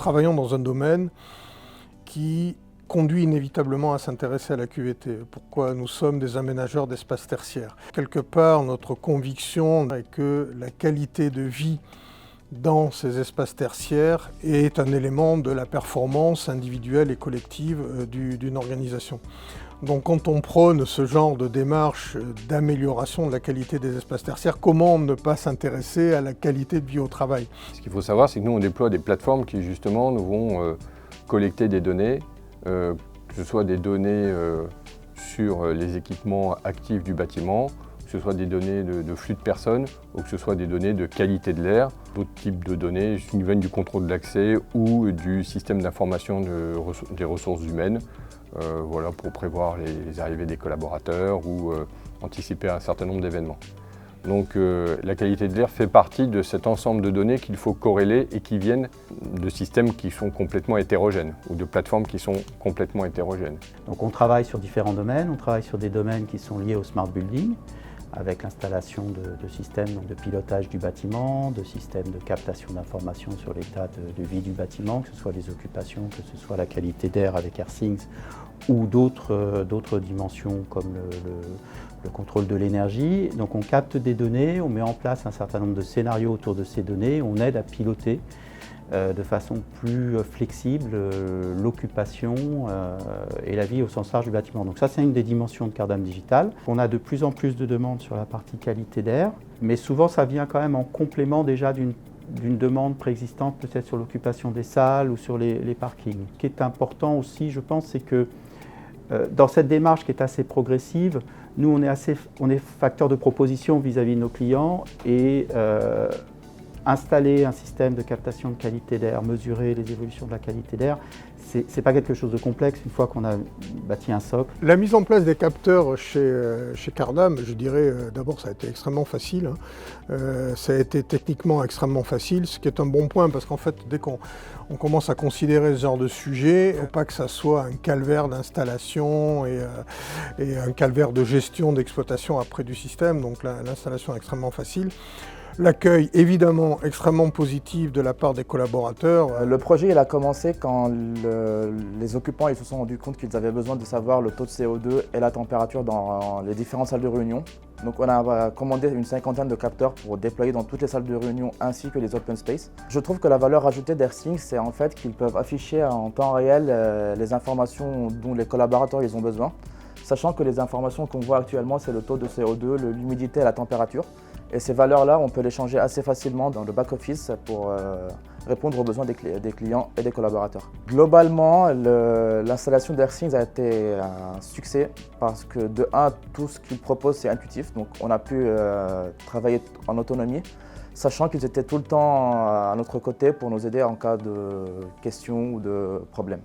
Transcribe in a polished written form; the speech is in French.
travaillons dans un domaine qui conduit inévitablement à s'intéresser à la QVT. Pourquoi nous sommes des aménageurs d'espaces tertiaires. Quelque part, notre conviction est que la qualité de vie dans ces espaces tertiaires est un élément de la performance individuelle et collective d'une organisation. Donc quand on prône ce genre de démarche d'amélioration de la qualité des espaces tertiaires, comment ne pas s'intéresser à la qualité de vie au travail? Ce qu'il faut savoir, c'est que nous, on déploie des plateformes qui, justement, nous vont collecter des données, que ce soit des données sur les équipements actifs du bâtiment, que ce soit des données de flux de personnes ou que ce soit des données de qualité de l'air, d'autres types de données qui viennent du contrôle d'accès ou du système d'information des ressources humaines, voilà, pour prévoir les arrivées des collaborateurs ou anticiper un certain nombre d'événements. Donc la qualité de l'air fait partie de cet ensemble de données qu'il faut corréler et qui viennent de systèmes qui sont complètement hétérogènes ou de plateformes qui sont complètement hétérogènes. Donc on travaille sur différents domaines, on travaille sur des domaines qui sont liés au smart building, avec l'installation de systèmes de pilotage du bâtiment, de systèmes de captation d'informations sur l'état de vie du bâtiment, que ce soit les occupations, que ce soit la qualité d'air avec AirThings ou d'autres dimensions comme le contrôle de l'énergie. Donc on capte des données, on met en place un certain nombre de scénarios autour de ces données, on aide à piloter de façon plus flexible l'occupation et la vie au sens large du bâtiment. Donc ça, c'est une des dimensions de Cardam Digital. On a de plus en plus de demandes sur la partie qualité d'air, mais souvent ça vient quand même en complément déjà d'une demande préexistante, peut-être sur l'occupation des salles ou sur les parkings. Ce qui est important aussi, je pense, c'est que dans cette démarche qui est assez progressive, nous, on est facteur de proposition vis-à-vis de nos clients et installer un système de captation de qualité d'air, mesurer les évolutions de la qualité d'air, ce n'est pas quelque chose de complexe une fois qu'on a bâti un socle. La mise en place des capteurs chez Cardam, je dirais d'abord ça a été extrêmement facile. Ça a été techniquement extrêmement facile, ce qui est un bon point parce qu'en fait dès qu'on commence à considérer ce genre de sujet, il ne faut pas que ça soit un calvaire d'installation et un calvaire de gestion d'exploitation après du système, donc l'installation est extrêmement facile. L'accueil évidemment extrêmement positif de la part des collaborateurs. Le projet il a commencé quand les occupants ils se sont rendus compte qu'ils avaient besoin de savoir le taux de CO2 et la température dans les différentes salles de réunion. Donc on a commandé une 50aine de capteurs pour déployer dans toutes les salles de réunion ainsi que les open space. Je trouve que la valeur ajoutée d'AirThings, c'est en fait qu'ils peuvent afficher en temps réel les informations dont les collaborateurs ils ont besoin, sachant que les informations qu'on voit actuellement c'est le taux de CO2, l'humidité et la température. Et ces valeurs-là, on peut les changer assez facilement dans le back-office pour répondre aux besoins des clients et des collaborateurs. Globalement, l'installation d'AirThings a été un succès parce que de un, tout ce qu'ils proposent c'est intuitif, donc on a pu travailler en autonomie, sachant qu'ils étaient tout le temps à notre côté pour nous aider en cas de questions ou de problèmes.